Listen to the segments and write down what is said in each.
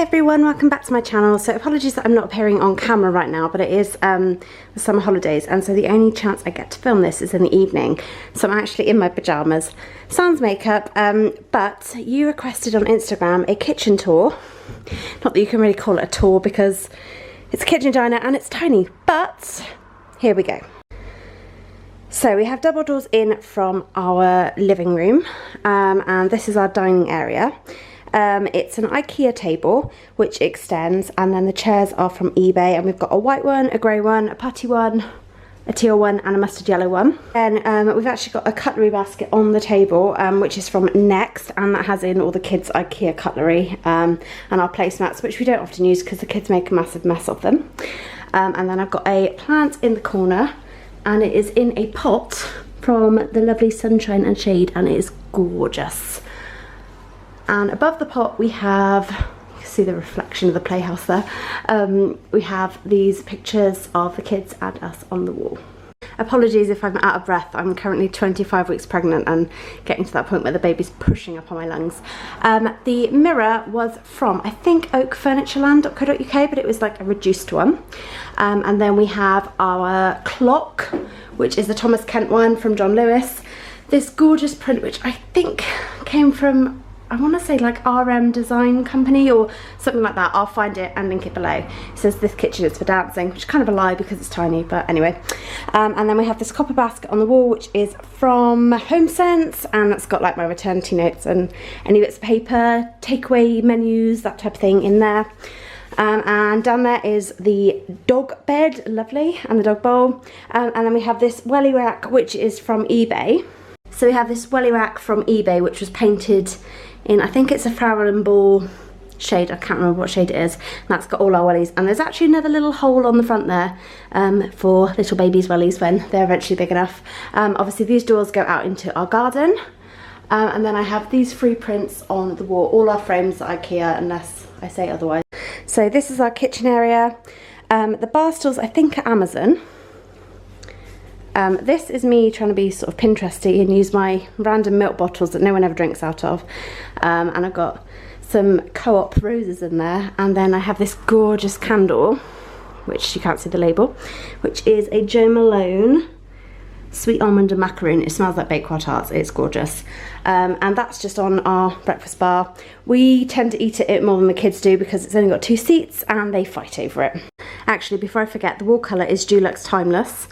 everyone, welcome back to my channel. So apologies that I'm not appearing on camera right now, but it is the summer holidays, and so the only chance I get to film this is in the evening. So I'm actually in my pyjamas, sans makeup, but you requested on Instagram a kitchen tour. Not that you can really call it a tour because it's a kitchen diner and it's tiny, but here we go. So we have double doors in from our living room, and this is our dining area. It's an IKEA table which extends, and then the chairs are from eBay, and we've got a white one, a grey one, a putty one, a teal one and a mustard yellow one. And we've actually got a cutlery basket on the table, which is from Next, and that has in all the kids' IKEA cutlery and our placemats, which we don't often use because the kids make a massive mess of them. And then I've got a plant in the corner, and it is in a pot from the lovely Sunshine and Shade, and it is gorgeous. And above the pot we have, you can see the reflection of the playhouse there, we have these pictures of the kids and us on the wall. Apologies if I'm out of breath, I'm currently 25 weeks pregnant and getting to that point where the baby's pushing up on my lungs. The mirror was from, I think, oakfurnitureland.co.uk, but it was like a reduced one. And then we have our clock, which is the Thomas Kent one from John Lewis. This gorgeous print, which I think came from, I want to say like RM Design Company or something like that. I'll find it and link it below. It says this kitchen is for dancing, which is kind of a lie because it's tiny, but anyway. And then we have this copper basket on the wall, which is from HomeSense, and that's got like my maternity notes and any bits of paper, takeaway menus, that type of thing in there. And down there is the dog bed, lovely, and the dog bowl. And then we have this welly rack, which is from eBay. So we have this welly rack from eBay, which was painted in, I think it's a Farrell and Ball shade, I can't remember what shade it is, and that's got all our wellies. And there's actually another little hole on the front there for little babies' wellies when they're eventually big enough. Obviously these doors go out into our garden, and then I have these free prints on the wall. All our frames are IKEA unless I say otherwise. So this is our kitchen area. The bar stools I think are Amazon. This is me trying to be sort of Pinteresty and use my random milk bottles that no one ever drinks out of. And I've got some Co-op roses in there. And then I have this gorgeous candle, which you can't see the label, which is a Jo Malone sweet almond and macaroon. It smells like bakewell tarts. It's gorgeous. And that's just on our breakfast bar. We tend to eat it more than the kids do because it's only got 2 seats and they fight over it. Actually, before I forget, the wall colour is Dulux Timeless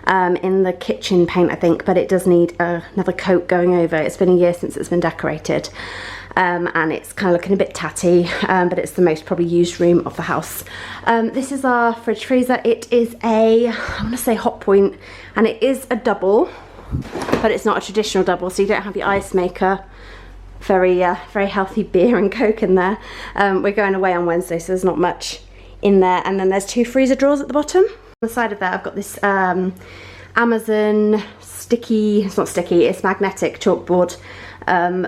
in the kitchen paint, I think, but it does need another coat going over. It's been a year since it's been decorated, and it's kind of looking a bit tatty, but it's the most probably used room of the house. This is our fridge freezer. It is a, I want to say Hot Point, and it is a double, but it's not a traditional double, so you don't have your ice maker. Very healthy beer and Coke in there. We're going away on Wednesday, so there's not much in there. And then there's 2 freezer drawers at the bottom. On the side of there I've got this Amazon sticky, it's not sticky, it's magnetic chalkboard,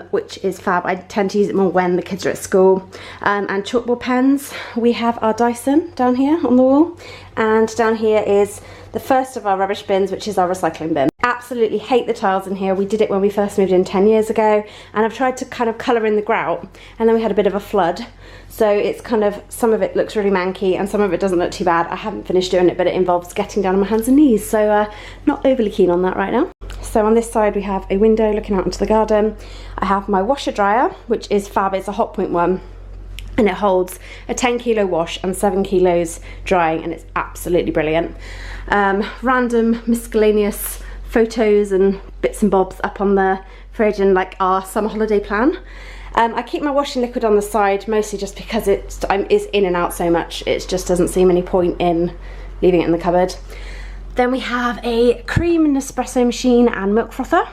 which is fab. I tend to use it more when the kids are at school. And chalkboard pens. We have our Dyson down here on the wall, and down here is the first of our rubbish bins, which is our recycling bin. Absolutely hate the tiles in here. We did it when we first moved in 10 years ago, and I've tried to kind of colour in the grout, and then we had a bit of a flood, so it's kind of, some of it looks really manky and some of it doesn't look too bad. I haven't finished doing it, but it involves getting down on my hands and knees, so not overly keen on that right now. So on this side we have a window looking out into the garden. I have my washer dryer, which is fab. It's a Hot Point one, and it holds a 10 kilo wash and 7 kilos drying, and it's absolutely brilliant. Random miscellaneous photos and bits and bobs up on the fridge, and like our summer holiday plan. I keep my washing liquid on the side, mostly just because it's in and out so much, it just doesn't seem any point in leaving it in the cupboard. Then we have a cream Nespresso machine and milk frother,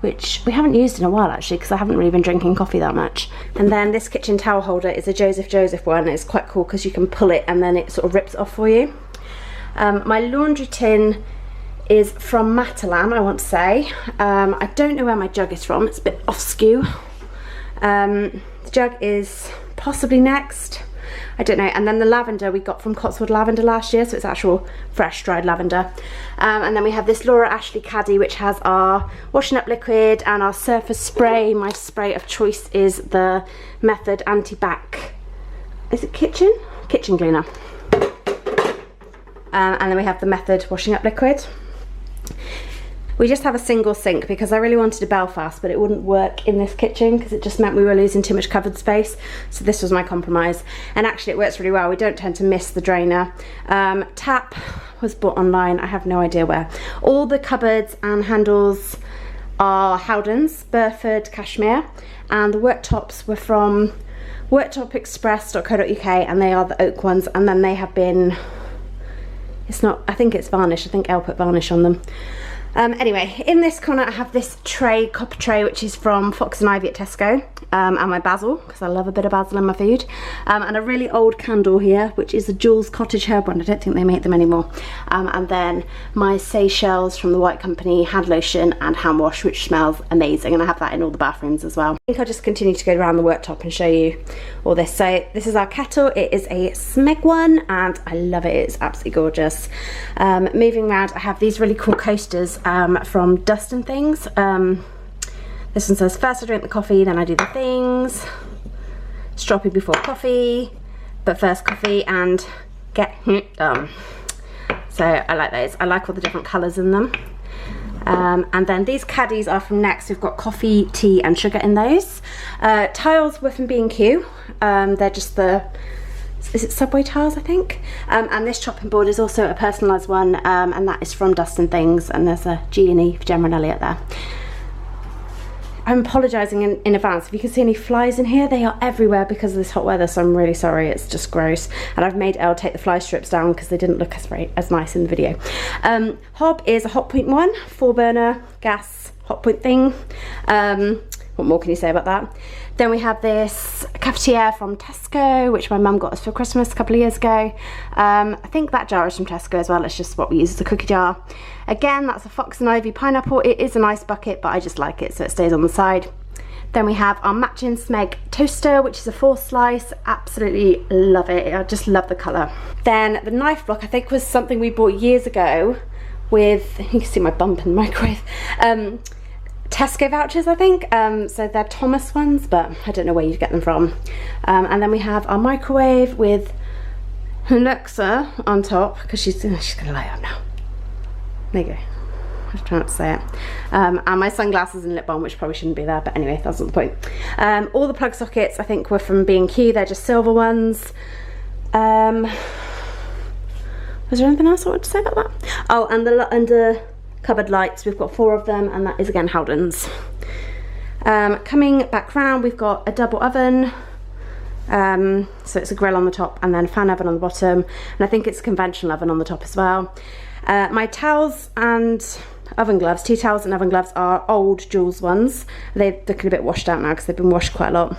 which we haven't used in a while actually, because I haven't really been drinking coffee that much. And then this kitchen towel holder is a Joseph one. It's quite cool because you can pull it and then it sort of rips off for you. My laundry tin is from Matalan, I want to say. I don't know where my jug is from, it's a bit off skew. The jug is possibly Next, I don't know. And then the lavender we got from Cotswold Lavender last year, so it's actual fresh dried lavender. And then we have this Laura Ashley caddy, which has our washing up liquid and our surface spray. My spray of choice is the Method Anti-Bac is it kitchen cleaner. And then we have the Method washing up liquid. We just have a single sink because I really wanted a Belfast, but it wouldn't work in this kitchen because it just meant we were losing too much cupboard space. So this was my compromise. And actually it works really well. We don't tend to miss the drainer. Tap was bought online. I have no idea where. All the cupboards and handles are Howdens Burford Cashmere. And the worktops were from worktopexpress.co.uk, and they are the oak ones. And then they have been, it's not, I think it's varnish. I think Elle put varnish on them. Anyway, in this corner I have this tray, copper tray, which is from Fox and Ivy at Tesco, and my basil, because I love a bit of basil in my food, and a really old candle here, which is a Jules Cottage Herb one. I don't think they make them anymore. And then my Seychelles from the White Company hand lotion and hand wash, which smells amazing, and I have that in all the bathrooms as well. I think I'll just continue to go around the worktop and show you all this. So this is our kettle. It is a Smeg one, and I love it. It's absolutely gorgeous. Moving around, I have these really cool coasters from Dust and Things. This one says, first I drink the coffee, then I do the things. Stroppy before coffee, but first coffee and get done. So I like those. I like all the different colours in them. And then these caddies are from Next. We've got coffee, tea and sugar in those. Tiles were from B&Q. They're just the, is it Subway tiles, I think? And this chopping board is also a personalised one, and that is from Dust and Things, and there's a G&E for Gemma and Elliot there. I'm apologising in advance. If you can see any flies in here, they are everywhere because of this hot weather, so I'm really sorry. It's just gross. And I've made Elle take the fly strips down because they didn't look as nice in the video. Hob is a Hotpoint one, 4-burner gas Hotpoint thing. What more can you say about that? Then we have this cafetiere from Tesco, which my mum got us for Christmas a couple of years ago. I think that jar is from Tesco as well. It's just what we use as a cookie jar. Again, that's a Fox and Ivy pineapple. It is a nice bucket, but I just like it, so it stays on the side. Then we have our matching Smeg toaster, which is a 4-slice. Absolutely love it. I just love the colour. Then the knife block, I think, was something we bought years ago with, you can see my bump in the microwave, Tesco vouchers, I think. So they're Thomas ones, but I don't know where you'd get them from. And then we have our microwave with Alexa on top, because she's gonna light up now. There you go. I was trying not to say it. And my sunglasses and lip balm, which probably shouldn't be there, but anyway, that's not the point. All the plug sockets, I think, were from B&Q. They're just silver ones. Was there anything else I wanted to say about that? Oh, and the under cupboard lights, we've got 4 of them, and that is again Howdens. Coming back round, we've got a double oven. So it's a grill on the top and then a fan oven on the bottom, and I think it's a conventional oven on the top as well. My towels and oven gloves, tea towels and oven gloves, are old Jules ones. They're looking a bit washed out now because they've been washed quite a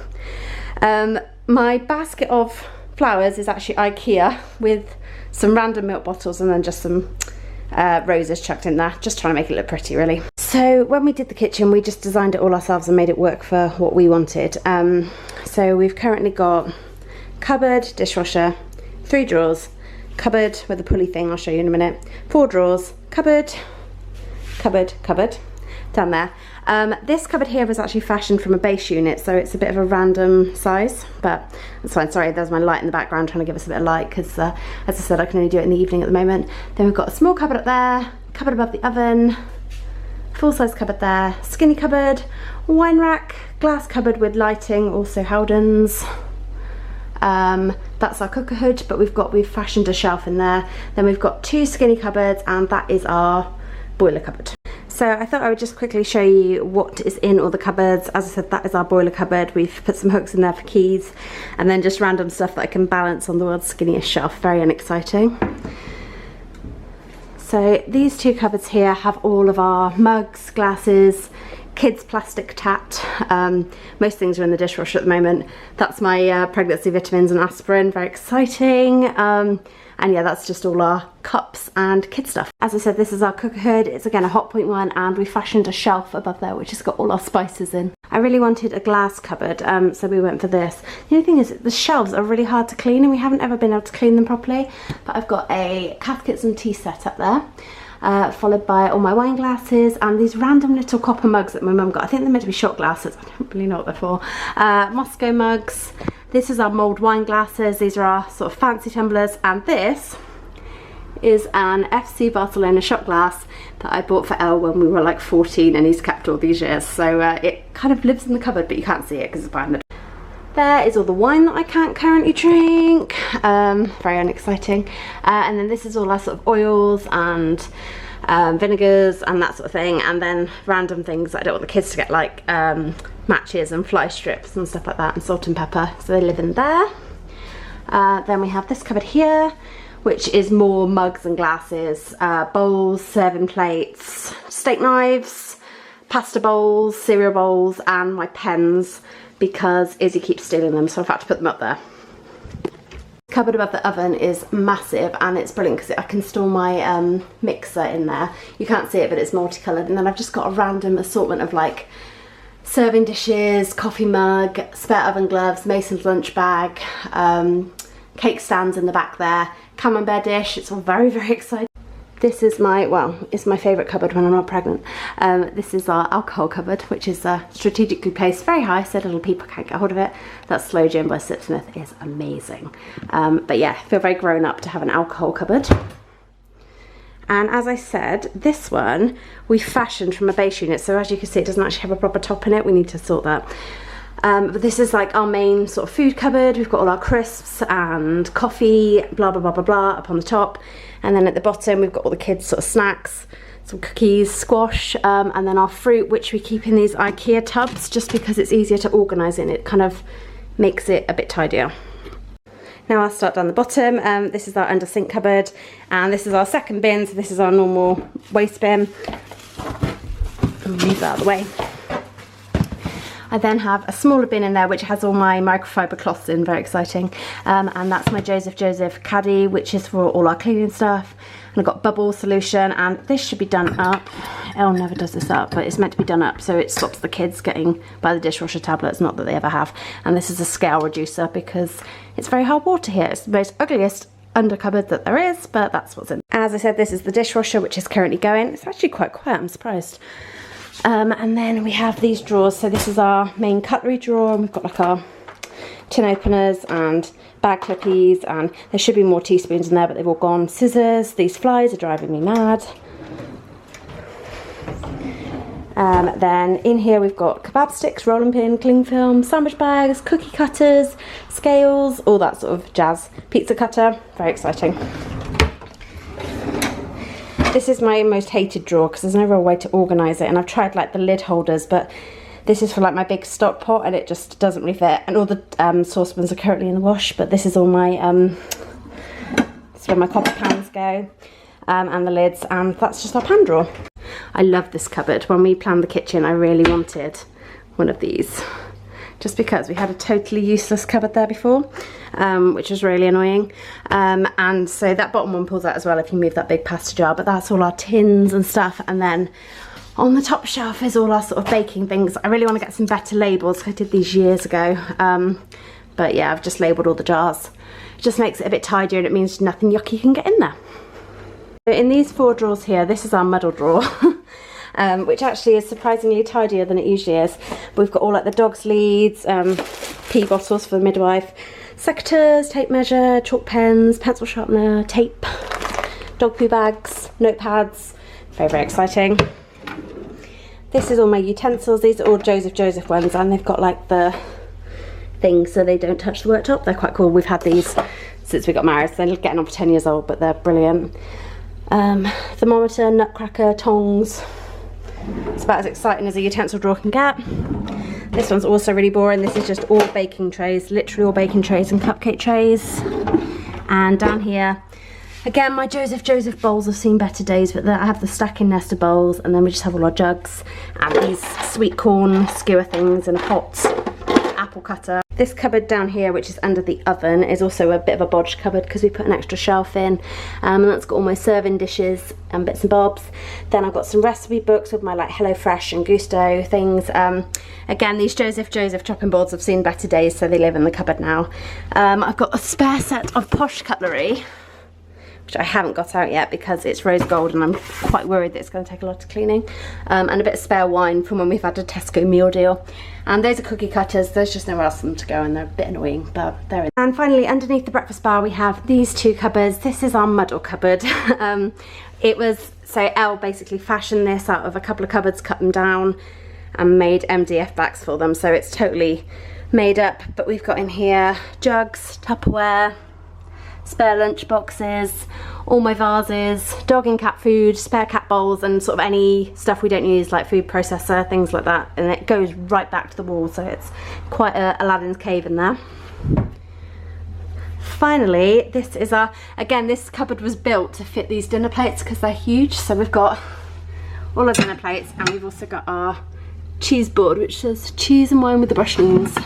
lot. My basket of flowers is actually IKEA, with some random milk bottles and then just some roses chucked in there, just trying to make it look pretty, really. So when we did the kitchen, we just designed it all ourselves and made it work for what we wanted. So we've currently got cupboard, dishwasher, 3 drawers, cupboard with a pulley thing, I'll show you in a minute, 4 drawers, cupboard, cupboard, cupboard, down there. This cupboard here was actually fashioned from a base unit, so it's a bit of a random size, but that's fine. Sorry, there's my light in the background trying to give us a bit of light, because as I said, I can only do it in the evening at the moment. Then we've got a small cupboard up there, cupboard above the oven, full-size cupboard there, skinny cupboard, wine rack, glass cupboard with lighting, also Howdens. That's our cooker hood, but we've fashioned a shelf in there. Then we've got 2 skinny cupboards, and that is our boiler cupboard. So I thought I would just quickly show you what is in all the cupboards. As I said, that is our boiler cupboard. We've put some hooks in there for keys, and then just random stuff that I can balance on the world's skinniest shelf. Very unexciting. So these 2 cupboards here have all of our mugs, glasses, kids plastic tat. Most things are in the dishwasher at the moment. That's my pregnancy vitamins and aspirin, very exciting. And yeah, that's just all our cups and kid stuff. As I said, this is our cooker hood. It's again a Hotpoint one, and we fashioned a shelf above there which has got all our spices in. I really wanted a glass cupboard, so we went for this. The only thing is the shelves are really hard to clean, and we haven't ever been able to clean them properly. But I've got a caskets and tea set up there. Followed by all my wine glasses and these random little copper mugs that my mum got. I think they're meant to be shot glasses. I don't really know what they're for. Moscow mugs. This is our mulled wine glasses. These are our sort of fancy tumblers, and this is an FC Barcelona shot glass that I bought for Elle when we were like 14, and he's kept all these years. So it kind of lives in the cupboard, but you can't see it because it's behind the door. There is all the wine that I can't currently drink. Very unexciting. And then this is all our sort of oils and vinegars and that sort of thing, and then random things that I don't want the kids to get, like matches and fly strips and stuff like that, and salt and pepper, so they live in there. Then we have this cupboard here, which is more mugs and glasses, bowls, serving plates, steak knives, pasta bowls, cereal bowls, and my pens, because Izzie keeps stealing them, so I've had to put them up there. Cupboard above the oven is massive, and it's brilliant because I can store my mixer in there. You can't see it, but it's multicoloured. And then I've just got a random assortment of like serving dishes, coffee mug, spare oven gloves, Mason's lunch bag, cake stands in the back there, camembert dish. It's all very, very exciting. This is my, well, it's my favourite cupboard when I'm not pregnant. This is our alcohol cupboard, which is strategically placed very high so little people can't get hold of it. That Slow Gin by Sipsmith is amazing. But yeah, I feel very grown up to have an alcohol cupboard. And as I said, this one we fashioned from a base unit, so as you can see it doesn't actually have a proper top in it. We need to sort that. But this is like our main sort of food cupboard. We've got all our crisps and coffee, blah blah blah blah blah, up on the top, and then at the bottom we've got all the kids' sort of snacks, some cookies, squash, and then our fruit, which we keep in these IKEA tubs just because it's easier to organise in. It kind of makes it a bit tidier. Now I'll start down the bottom. This is our under sink cupboard, and this is our second bin, so this is our normal waste bin. I'll move that out of the way. I then have a smaller bin in there which has all my microfiber cloths in, very exciting, and that's my Joseph caddy, which is for all our cleaning stuff. And I've got bubble solution, and this should be done up. Elle never does this up, but it's meant to be done up so it stops the kids getting by the dishwasher tablets, not that they ever have. And this is a scale reducer because it's very hard water here. It's the most ugliest under cupboard that there is, but that's what's in. As I said, this is the dishwasher, which is currently going. It's actually quite quiet, I'm surprised. And then we have these drawers. So this is our main cutlery drawer, and we've got like our tin openers and bag clippies, and there should be more teaspoons in there but they've all gone. Scissors. These flies are driving me mad. Then in here we've got kebab sticks, rolling pin, cling film, sandwich bags, cookie cutters, scales, all that sort of jazz. Pizza cutter, very exciting. This is my most hated drawer because there's no real way to organise it, and I've tried like the lid holders, but this is for like my big stock pot and it just doesn't really fit. And all the saucepans are currently in the wash, but this is all my, that's where my copper pans go, and the lids, and that's just our pan drawer. I love this cupboard. When we planned the kitchen I really wanted one of these, just because we had a totally useless cupboard there before, which was really annoying. And so that bottom one pulls out as well if you move that big pasta jar, but that's all our tins and stuff. And then on the top shelf is all our sort of baking things. I really want to get some better labels. I did these years ago. But yeah, I've just labelled all the jars. It just makes it a bit tidier, and it means nothing yucky can get in there. In these 4 drawers here, this is our muddle drawer. Which actually is surprisingly tidier than it usually is. We've got all like the dog's leads, pee bottles for the midwife, secateurs, tape measure, chalk pens, pencil sharpener, tape, dog poo bags, notepads. Very, very exciting. This is all my utensils. These are all Joseph ones, and they've got like the things so they don't touch the worktop. They're quite cool. We've had these since we got married, so they're getting on for 10 years old, but they're brilliant. Thermometer, nutcracker, tongs. It's about as exciting as a utensil drawer can get. This one's also really boring. This is just all baking trays, literally all baking trays and cupcake trays. And down here, again, my Joseph bowls have seen better days, but I have the stacking nest of bowls, and then we just have all our jugs and these sweet corn skewer things in a pot, apple cutter. This cupboard down here, which is under the oven, is also a bit of a bodge cupboard because we put an extra shelf in, and that's got all my serving dishes and bits and bobs. Then I've got some recipe books with my like HelloFresh and Gusto things. Again, these Joseph chopping boards have seen better days, so they live in the cupboard now. I've got a spare set of posh cutlery, which I haven't got out yet because it's rose gold and I'm quite worried that it's going to take a lot of cleaning. And a bit of spare wine from when we've had a Tesco meal deal. And those are cookie cutters. There's just nowhere else for them to go and they're a bit annoying, but they're in. And finally, underneath the breakfast bar, we have these two cupboards. This is our muddle cupboard. So Elle basically fashioned this out of a couple of cupboards, cut them down and made MDF backs for them. So it's totally made up, but we've got in here jugs, Tupperware, spare lunch boxes, all my vases, dog and cat food, spare cat bowls, and sort of any stuff we don't use like food processor, things like that. And it goes right back to the wall, so it's quite a Aladdin's cave in there. Finally, this is our, again, this cupboard was built to fit these dinner plates because they're huge. So we've got all our dinner plates and we've also got our cheese board which says cheese and wine with the Brushneens,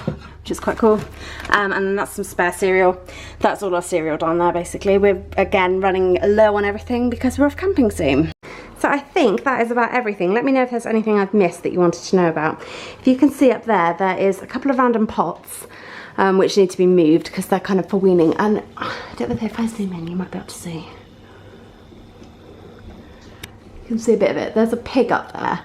which is quite cool. And then that's some spare cereal. That's all our cereal down there basically. We're again running low on everything because we're off camping soon. So I think that is about everything. Let me know if there's anything I've missed that you wanted to know about. If you can see up there, there is a couple of random pots which need to be moved because they're kind of for weaning. And I don't know if I zoom in, you might be able to see. You can see a bit of it. There's a pig up there.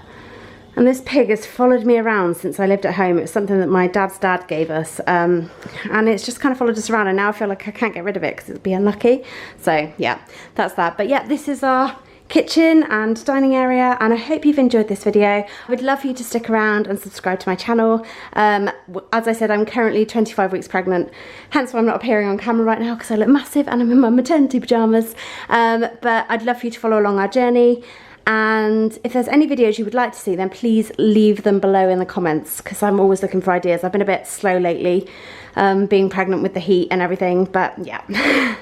And this pig has followed me around since I lived at home. It's something that my dad's dad gave us. And it's just kind of followed us around and now I feel like I can't get rid of it because it'd be unlucky. So yeah, that's that. But yeah, this is our kitchen and dining area and I hope you've enjoyed this video. I would love for you to stick around and subscribe to my channel. As I said, I'm currently 25 weeks pregnant, hence why I'm not appearing on camera right now because I look massive and I'm in my maternity pyjamas. But I'd love for you to follow along our journey. And if there's any videos you would like to see, then please leave them below in the comments because I'm always looking for ideas. I've been a bit slow lately, being pregnant with the heat and everything, but yeah.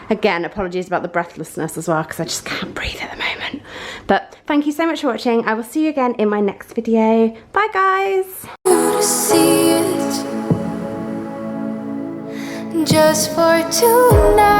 Again, apologies about the breathlessness as well because I just can't breathe at the moment. But thank you so much for watching. I will see you again in my next video. Bye guys! See it just for tonight.